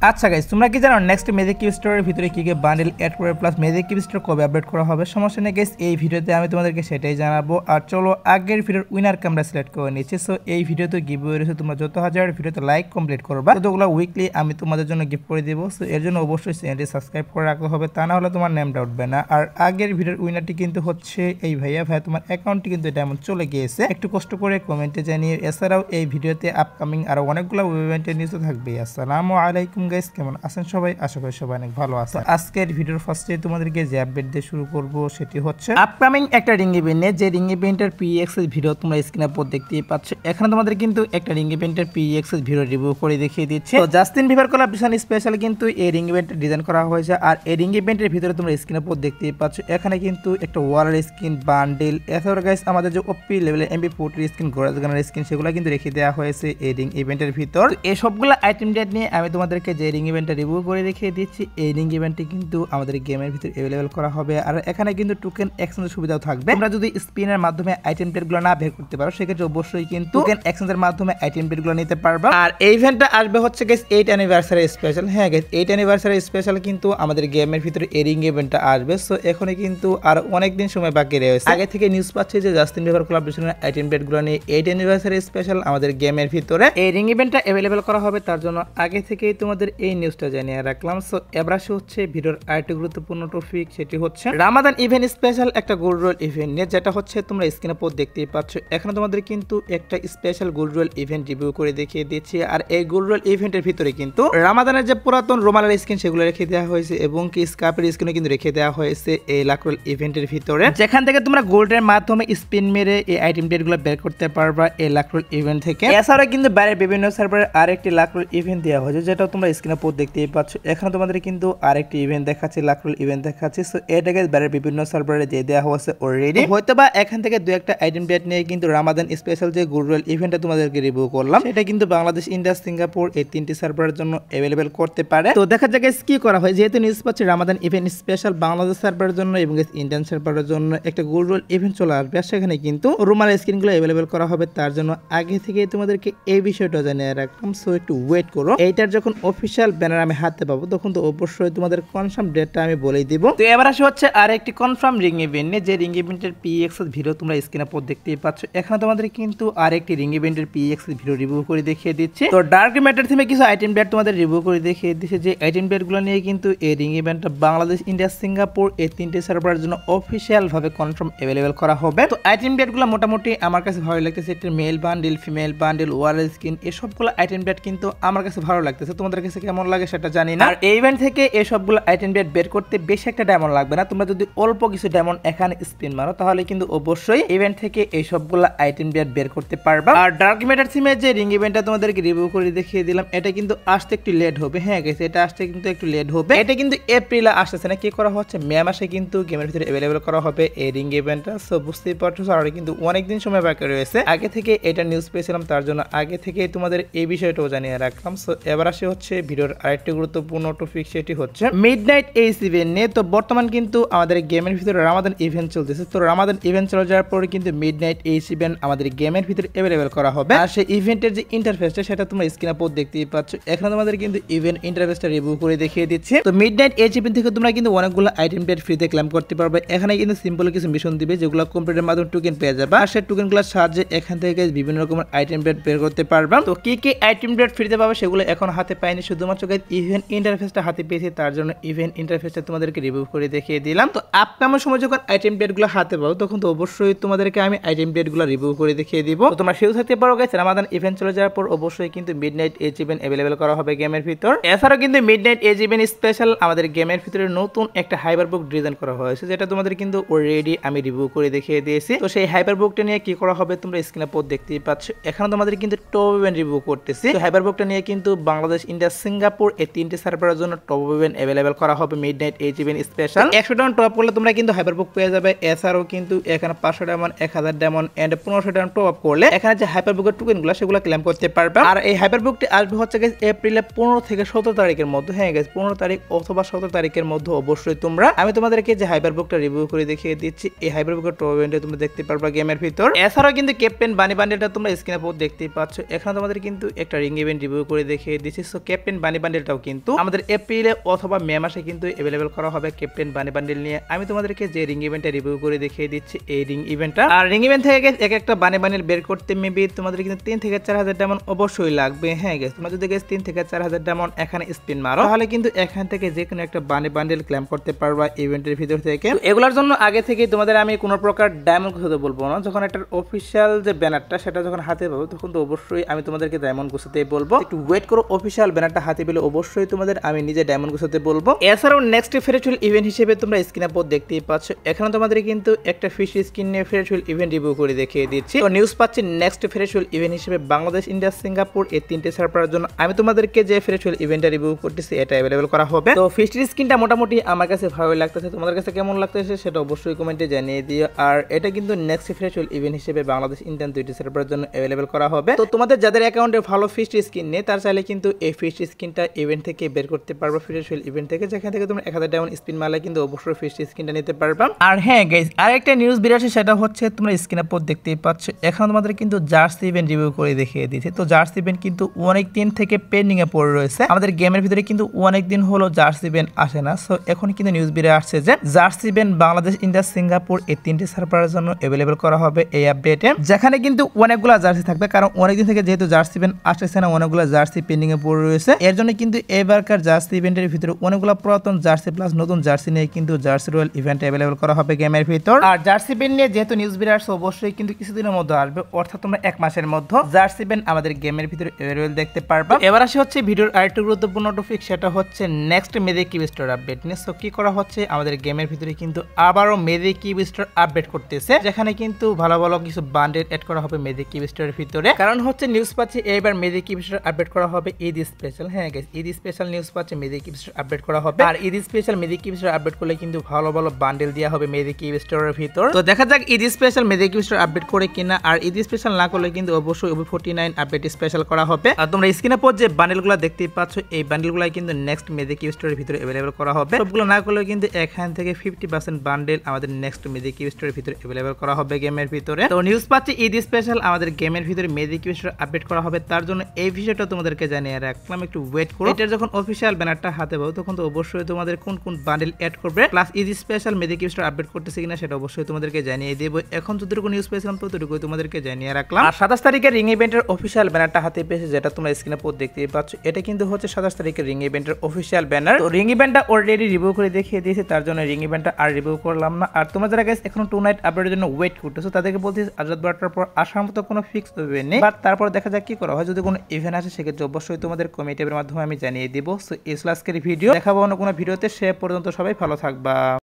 আচ্ছা গাইস, তোমরা কি জানো নেক্সট ম্যাজিক কিউব স্টোরের ভিতরে কি কি বান্ডেল অ্যাড করে প্লাস ম্যাজিক কিউব স্টোর কবে আপডেট করা হবে? সমস্যা নেই গাইস, এই ভিডিওতে আমি তোমাদেরকে সেটাই জানাবো। আর চলো আগের ভিডিওর উইনারকে আমরা সিলেক্ট করে নিচ্ছি। সো এই ভিডিওতে গিভওয়ে রয়েছে, তোমরা যত হাজার ভিডিওতে লাইক কমপ্লিট করবা ততগুলো উইকলি আমি তোমাদের জন্য গিফট করে দেবো। সো এর জন্য অবশ্যই চ্যানেলটি সাবস্ক্রাইব করে রাখতে হবে, তা না হলে তোমার নেমটা উঠবে না। আর আগের ভিডিওর উইনারটি কিন্তু হচ্ছে এই ভাইয়া তোমার অ্যাকাউন্টটি কিন্তু ডায়মন্ড চলে গিয়েছে, একটু কষ্ট করে কমেন্টে জানিয়ে। এছাড়াও এই ভিডিওতে আপকামিং আরো অনেকগুলো ইভেন্টের নিউজ থাকবে। আসসালামু আলাইকুম গাইস, কেমন আছেন সবাই? আশা করি সবাই অনেক ভালো আছে। আজকের ভিডিওর ফার্স্টে তোমাদেরকে যে আপডেট দিয়ে শুরু করব সেটি হচ্ছে আপকামিং একটা রিং ইভেন্টে, যে রিং ইভেন্টের পিএক্স এর ভিডিও তোমরা স্ক্রিনে উপর দেখতেই পাচ্ছ। এখানে তোমাদের কিন্তু একটা রিং ইভেন্টের পিএক্স এর ভিডিও রিভিউ করে দেখিয়ে দিচ্ছে। তো জাস্টিন বিবার কোলাবরেশন স্পেশাল কিন্তু এই রিং ইভেন্টের ডিজাইন করা হয়েছে। আর এই রিং ইভেন্টের ভিতরে তোমরা স্ক্রিনে উপর দেখতেই পাচ্ছ, এখানে কিন্তু একটা ওয়ালের স্কিন বান্ডেল, এছাড়াও গাইস আমাদের যে ওপি লেভেলের MP40 স্কিন, গোরাজ গানের স্কিন, সেগুলো কিন্তু রেখে দেওয়া হয়েছে এই রিং ইভেন্টের ভিতর। এই সবগুলো আইটেম ডেট নিয়ে আমি তোমাদেরকে যে রিং ইভেন্টটা রিভিউ করে দেখিয়ে দিচ্ছি। এই রিং ইভেন্টটি কিন্তু আমাদের গেমের ভিতর अवेलेबल করা হবে। আর এখানে কিন্তু টোকেন এক্সচেঞ্জের সুবিধাও থাকবে। তোমরা যদি স্পিনের মাধ্যমে আইটেম পেডগুলো না বের করতে পারো, সেক্ষেত্রে অবশ্যই কিন্তু টোকেন এক্সচেঞ্জের মাধ্যমে আইটেম পেডগুলো নিতে পারবা। আর এই ইভেন্টটা আসবে হচ্ছে গাইস 8 অ্যানিভার্সারি স্পেশাল। হ্যাঁ গাইস, 8 অ্যানিভার্সারি স্পেশাল কিন্তু আমাদের গেমের ভিতরে এই রিং ইভেন্টটা আসবে। সো এখনো কিন্তু আর অনেক দিন সময় বাকি রয়েছে। আগে থেকে নিউজ পাচ্ছি যে জাস্টিন বিবার কোলাবরেশনের আইটেম পেডগুলো নিয়ে 8 অ্যানিভার্সারি স্পেশাল আমাদের গেমের ভিতরে এই রিং ইভেন্টটা अवेलेबल করা হবে। তার জন্য আগে থেকেই তোমাদের এই নিউজটা জানিয়ে রাখলাম। সো এবার হচ্ছে ভিডিওর আরেকটি গুরুত্বপূর্ণ টপিক, সেটি হচ্ছে রামাদান ইভেন্ট স্পেশাল একটা গোল্ড রয়েল ইভেন্ট নিয়ে, যেটা হচ্ছে তোমরা স্ক্রিনে পর দেখতেই পাচ্ছ। এখানে তোমাদের কিন্তু একটা special gold royal event review করে দেখিয়ে দিচ্ছি। আর এই গোল্ড রয়েল ইভেন্টের ভিতরে কিন্তু রামাদানের যে পুরাতন রোমালের স্কিন সেগুলো রেখে দেওয়া হয়েছে, এবং কি স্কাপের স্কিনও কিন্তু রেখে দেওয়া হয়েছে এই লাক রয়েল ইভেন্টের ভিতরে, যেখান থেকে তোমরা গোল্ডের মাধ্যমে স্পিন মেরে এই আইটেম ডেটগুলো বের করতে পারবা এই লাক রয়েল ইভেন্ট থেকে। এছাড়াও কিন্তু বাইরের বিভিন্ন সার্ভারে আরেকটি লাক রয়েল ইভেন্ট দেওয়া হয়েছে, যেটা তোমরা স্ক্রিনে পর দেখতেই পাচ্ছ। এখানে তোমাদের কিন্তু আরেকটি ইভেন্ট দেখাচ্ছে, লাক রয়েল ইভেন্ট দেখাচ্ছে। সো এটাকে বাইরের বিভিন্ন সার্ভারে দিয়ে দেওয়া হয়েছে অলরেডি। হয়তোবা এখান থেকে দু একটা আইটেম ডেট নিয়ে কিন্তু রামাদান স্পেশাল যে গোল্ড রয়েল ইভেন্টটা তোমাদেরকে রিভিউ করলাম, সেটা কিন্তু বাংলাদেশ, ইন্ডিয়া, সিঙ্গাপুর এই তিনটি সার্ভারের জন্য अवेलेबल করতে পারে। তো দেখা যাক কি করা হয়। যেহেতু নিউজ পাচ্ছি রামাদান ইভেন্ট স্পেশাল বাংলাদেশ সার্ভারের জন্য এবং ইন্ডিয়ান সার্ভারের জন্য একটা গোল্ড রয়েল ইভেন্ট চলে আসবে, সেখানে কিন্তু রুমাল স্ক্রিনগুলো अवेलेबल করা হবে। তার জন্য আগে থেকে তোমাদেরকে এই বিষয়টা জানিয়ে রাখলাম। সো একটু ওয়েট করো, এইটার যখন অফিসিয়াল ব্যানার আমি হাতে পাবো তখন তো অবশ্যই তোমাদের কনফার্ম ডেটটা আমি বলেই দিব। তো এবার আসে হচ্ছে আর একটি কনফার্ম রিং ইভেন্ট নিয়ে, যে রিং ইভেন্টের পিএক্স এর ভিডিও তোমরা স্ক্রিনে পর দেখতেই পাচ্ছ। এখানে তোমাদের কিন্তু আরেকটি রিং ইভেন্টের পিএক্স এর ভিডিও রিভিউ করে দেখিয়ে দিচ্ছি। তো ডার্ক ম্যাটার থিমে কিছু আইটেম ডেট তোমাদের রিভিউ করে দেখিয়ে দিচ্ছে, যে আইটেম ডেটগুলো নিয়ে কিন্তু এই রিং ইভেন্টটা বাংলাদেশ, ইন্ডিয়া, সিঙ্গাপুর এই তিনটি সার্ভারের জন্য অফিসিয়াল ভাবে কনফার্ম अवेलेबल করা হবে। তো আইটেম ডেটগুলো মোটামুটি আমার কাছে ভালো লাগতেছে। একটা মেল বান্ডেল, ফিমেল বান্ডেল, ওয়ালের স্কিন, এই সবগুলো আইটেম ডেট কিন্তু আমার কাছে ভালো লাগতেছে। তোমাদের কাছে কেমন লাগে সেটা জানি না। আর এই ইভেন্ট থেকে এই সবগুলো আইটেম ডেট বের করতে বেশি একটা ডায়মন্ড লাগবে না। তোমরা যদি অল্প কিছু ডায়মন্ড এখানে স্পিন মারো, তাহলে কিন্তু অবশ্যই ইভেন্ট থেকে এই সবগুলো আইটেম ডেট বের করতে পারবা। আর ডার্ক ম্যাটার থিমে যে রিং ইভেন্টটা তোমাদেরকে রিভিউ করে দেখিয়ে দিলাম, এটা কিন্তু আসতে একটু লেট হবে। হ্যাঁ গেছে, এটা আসতে কিন্তু একটু লেট হবে। এটা কিন্তু এপ্রিলে আসতেছে না, কি করা হচ্ছে মে মাসে কিন্তু গেমের ভিতরে अवेलेबल করা হবে এই রিং ইভেন্টটা। সো বুঝতেই পারছো, আর কিন্তু অনেকদিন সময় বাকি রয়েছে। আগে থেকে এটা নিউজ পেয়েছিলাম, তার জন্য আগে থেকে তোমাদের এই বিষয়টাও জানিয়ে রাখলাম। সো এবার আসে হচ্ছে ভিডিওর আরেকটি গুরুত্বপূর্ণ টপিক, সেটি হচ্ছে মিডনাইট এইচ ইভেন্ট নিয়ে। তো বর্তমান কিন্তু আমাদের গেমের ভিতরে রামাদান ইভেন্ট চলতেছে। তো রামাদান ইভেন্ট চলে যাওয়ার পরে কিন্তু মিডনাইট এইচ ইভেন্ট আমাদের গেমের ভিতরে अवेलेबल করা হবে। আর সেই ইভেন্টের যে ইন্টারফেসটা সেটা তোমরা স্ক্রিনে পর দেখতেই পাচ্ছ। এখানে তোমাদের কিন্তু ইভেন্ট ইন্টারফেসটা রিভিউ করে দেখিয়ে দিচ্ছে। তো মিডনাইট এইচ ইভেন্ট থেকে তোমরা কিন্তু অনেকগুলো আইটেম ডেট ফ্রিতে ক্লেম করতে পারবে। এখানে কিন্তু সিম্পল কিছু মিশন দিবে, যেগুলো কম্পিউটারের মাধ্যমে টোকেন পেয়ে যাবে। আর সেই টোকেনগুলোর সাহায্যে এখান থেকে বিভিন্ন রকমের আইটেম ডেট বের করতে পারবে। তো কি কি আইটেম ডেট ফ্রিতে পাবে সেগুলো এখন হাতে পাইনি, শুধুমাত্র ইভেন্ট ইন্টারফেসটা হাতে পেয়েছি। তার জন্য ইভেন্ট ইন্টারফেসটা তোমাদেরকে রিভিউ করে দেখিয়ে দিলাম। তো আপকামিং সময় যখন আইটেম ডেটগুলো হাতে পাবো, তখন তো অবশ্যই তোমাদেরকে আমি আইটেম ডেটগুলো রিভিউ করে দেখিয়ে দিব। তো তোমরা সেও থাকতে পারো গাইস। রামাদান ইভেন্ট চলে যাওয়ার পর অবশ্যই কিন্তু মিডনাইট এজ ইভেন্ট अवेलेबल করা হবে গেমের ভিতর। এছাড়াও কিন্তু মিডনাইট এজ ইভেন্ট স্পেশাল আমাদের গেমের ভিতরে নতুন একটা হাইপার বুক ডিজাইন করা হয়েছে, যেটা তোমাদের কিন্তু অলরেডি আমি রিভিউ করে দেখিয়ে দিয়েছি। তো সেই হাইপার বুকটা নিয়ে কি করা হবে তোমরা স্ক্রিনে পর দেখতেই পাচ্ছ। এখানে তোমাদের কিন্তু টপ ইভেন্ট রিভিউ করতেছি। তো হাইপার বুকটা নিয়ে কিন্তু বাংলাদেশ, ইন্ডিয়া, সিঙ্গাপুর এই তিনটি সার্ভারের জন্য টপ ইভেন্ট अवेलेबल করা হবে midnight as event special. 100 diamond top করলে তোমরা কিন্তু হাইপার বুক পেয়ে যাবে। এছাড়াও কিন্তু এখানে 500 diamond, 1000 diamond and 1500 diamond top up করলে এখানে যে হাইপার বুকের টোকেনগুলো সেগুলো ক্লেম করতে পারবে। আর এই হাইপার বুকটি আসবে হচ্ছে গাইস এপ্রিলে 15 থেকে 17 তারিখের মধ্যে। হ্যাঁ গাইস, 15 তারিখ অথবা 17 তারিখের মধ্যে অবশ্যই তোমরা, আমি তোমাদেরকে যে হাইপার বুকটা রিভিউ করে দেখিয়ে দিচ্ছি, এই হাইপার বুকের টপ ইভেন্টে তোমরা দেখতে পারবা গেমের ভিতর। এছাড়াও কিন্তু ক্যাপ্টেন বানি বান্ডেলটা তোমরা স্ক্রিনে পর দেখতেই পাচ্ছ। এখানে তোমাদের কিন্তু একটা রিং ইভেন্ট রিভিউ করে দেখিয়ে দিচ্ছি। সো ক্যাপ্টেন ক্যাপ্টেন বানি বান্ডেলটাও কিন্তু আমাদের এপ্রিলে অথবা মে মাসে কিন্তু অ্যাভেলেবল করা হবে ক্যাপ্টেন বানি বান্ডেল নিয়ে। আমি তোমাদেরকে যে রিং ইভেন্টটা রিভিউ করে দেখিয়ে দিচ্ছি এই রিং ইভেন্টটা। আর রিং ইভেন্ট থেকে এক একটা বানি বান্ডেল বের করতে মেবি তোমাদের কিন্তু 3 থেকে 4000 ডায়মন্ড অবশ্যই লাগবে। হ্যাঁ গেস, তোমরা যদি 3 থেকে 4000 ডায়মন্ড এখানে স্পিন মারো তাহলে কিন্তু এখান থেকে যে কোনো একটা বানি বান্ডেল ক্লেম করতে পারবা ইভেন্টের ভিতর থেকে। এগুলোর জন্য আগে থেকে তোমাদের আমি কোনো প্রকার ডায়মন্ড গুছাতে বলবো না। যখন একটা অফিসিয়াল যে ব্যানারটা সেটা যখন হাতে পাবো তখন তো অবশ্যই আমি তোমাদেরকে ডায়মন্ড গুছাতে বলবো। একটু ওয়েট করো, অফিসিয়াল ব্যানারটা হাতে পেলে অবশ্যই তোমাদের আমি নিজে ডায়মন্ড গুছাতে বলবো। এছাড়াও নেক্সট ফেয়ারওয়েল ইভেন্ট হিসেবে তোমরা স্ক্রিনে পর দেখতেই পাচ্ছ, এখানে তোমাদের কিন্তু একটা ফিশ স্কিন নিয়ে ফেয়ারওয়েল ইভেন্ট রিভিউ করে দেখিয়ে দিচ্ছি। তো নিউজ পাচ্ছি নেক্সট ফেয়ারওয়েল ইভেন্ট হিসেবে বাংলাদেশ, ইন্ডিয়া, সিঙ্গাপুর এই তিনটে সার্ভারের জন্য আমি তোমাদেরকে যে ফেয়ারওয়েল ইভেন্টটা রিভিউ করতেছি এটা অ্যাভেলেবল করা হবে। তো ফিশ স্কিনটা মোটামুটি আমার কাছে ভালো লাগতেছে, তোমাদের কাছে কেমন লাগতেছে সেটা অবশ্যই কমেন্টে জানিয়ে দিও। আর এটা কিন্তু নেক্সট ফেয়ারওয়েল ইভেন্ট হিসেবে বাংলাদেশ, ইন্ডিয়ান দুইটি সার্ভারের জন্য অ্যাভেলেবল করা হবে। তো তোমাদের যাদের অ্যাকাউন্টে ভালো ফিশ স্কিন নেই তার চাইলে কিন্তু এই ফিশ স্কিনটা ইভেন্ট থেকে বের করতে পারবে, ফেয়ারওয়েল ইভেন্ট থেকে, যেখান থেকে তোমরা 1000 ডায়মন্ড স্পিন মারলে কিন্তু অবশ্যই ফিশ স্কিনটা নিতে পারবা। আর হ্যাঁ গাইস, আরেকটা নিউজ বের আসে সেটা হচ্ছে তোমরা স্ক্রিনে পর দেখতেই পাচ্ছ, এখন তোমাদের কিন্তু জার্সি ইভেন্ট রিভিউ করে দেখিয়ে দিয়েছে। তো জার্সি ইভেন্ট কিন্তু অনেক দিন থেকে পেন্ডিং এ পড়ে রয়েছে, আমাদের গেমের ভিতরে কিন্তু অনেক দিন হলো জার্সি ইভেন্ট আসে না। সো এখন কিন্তু নিউজ বের আসছে যে jersey event Bangladesh, India, Singapore এই তিনটি সার্ভারের জন্য অ্যাভেলেবল করা হবে এই আপডেটে, যেখানে কিন্তু অনেকগুলো জার্সি থাকবে। কারণ অনেকদিন থেকে যেহেতু জার্সি ইভেন্ট আসতেছে না, অনেকগুলো জার্সি পেন্ডিং এ পড়ে রয়েছে, এর জন্য কিন্তু এবারকার জার্সি ইভেন্টের ভিতরে অনেকগুলো পুরাতন জার্সি প্লাস নতুন জার্সি নিয়ে কিন্তু জার্সি রয়্যাল ইভেন্ট অ্যাভেলেবল করা হবে গেমের ভিতর। আর জার্সি ইভেন্ট নিয়ে যেহেতু নিউজ বের আসছে অবশ্যই কিন্তু কিছুদিনের মধ্যে আসবে, অর্থাৎ তোমরা 1 মাসের মধ্যে জার্সি ইভেন্ট আমাদের গেমের ভিতরে অ্যাভেলেবল দেখতে পারবা। এবার আসে হচ্ছে ভিডিওর আরেকটা গুরুত্বপূর্ণ টপিক, সেটা হচ্ছে next magic cube store update নিয়ে। সো কি করা হচ্ছে, আমাদের গেমের ভিতরে কিন্তু আবারও মেজিক কিউব স্টোর আপডেট করতেছে, যেখানে কিন্তু ভালো ভালো কিছু বান্ডেল এড করা হবে মেজিক কিউব স্টোরের ভিতরে। কারণ হচ্ছে নিউজ পাচ্ছি এইবার মেজিক কিউব স্টোর আপডেট করা হবে ঈদ স্পেশাল। হ্যাঁ গাইস, ঈদ স্পেশাল নিউজ পাচ্ছি মেজিক কিউব স্টোর আপডেট করা হবে। আর Eid special magic cube store update করলে কিন্তু ভালো ভালো বান্ডেল দেওয়া হবে মেজিক কিউব স্টোরের ভিতর। তো দেখা যাক Eid special magic cube store update করে কিনা। আর ঈদ স্পেশাল না করলে কিন্তু অবশ্যই OB49 আপডেট স্পেশাল করা হবে। আর তোমরা স্ক্রিনে পর যে বান্ডেলগুলো দেখতেই পাচ্ছ এই বান্ডেলগুলো কিন্তু নেক্সট মেজিক কিউব স্টোরের ভিতরে অ্যাভেলেবল করা হবে। সবগুলো না করলে কিন্তু এখান থেকে 50% বান্ডেল আমাদের নেক্সট মেজিক কিউব স্টোরের ভিতরে অ্যাভেলেবল করা হবে গেমের ভিতরে। তো নিউজ পাচ্ছি ঈদ স্পেশাল আমাদের গেমের ভিতরে মেজিক কিউব স্টোর আপডেট করা হবে, তার জন্য এই বিষয়টা তোমাদেরকে জানিয়ে রাখলাম, একটু ওয়েট করো। এটার যখন অফিসিয়াল ব্যানারটা হাতে পাবো তখন তো অবশ্যই তোমাদের কোন কোন বান্ডেল অ্যাড করবে plus Eid special magic cube store update করতেছে কিনা সেটা অবশ্যই তোমাদেরকে জানিয়ে দেব। এখন যতটুকু নিউজ পেয়েছিলাম ততটুকু তোমাদেরকে জানিয়ে রাখলাম। আর 27 তারিখের রিং ইভেন্টের অফিসিয়াল ব্যানারটা হাতে পেয়েছে, যেটা তোমরা স্ক্রিনে পর দেখতেই পাচ্ছ, এটা কিন্তু হচ্ছে 27 তারিখের রিং ইভেন্টের অফিসিয়াল ব্যানার। তো রিং ইভেন্টটা অলরেডি রিভিউ করে দেখিয়ে দিয়েছে, তার জন্য রিং ইভেন্টটা আর রিভিউ করলাম না। আর তোমরা যারা গাইস এখনো 2 নাইট আপডেটের জন্য ওয়েট করতেছো তাদেরকে বলছি আজাদ বারটার পর আসার মতো কোনো ফিক্স ইভেন্ট নেই, বাট তারপর দেখা যাক কি করা হয়। যদি কোনো ইভেন্ট আসে সেক্ষেত্রে অবশ্যই তোমাদের কমেন্ট টেবের মাধ্যমে আমি জানিয়ে দিব। সো এই আজকের ভিডিও দেখাবো অন্য কোনো ভিডিওতে, সে পর্যন্ত সবাই ভালো থাকবা।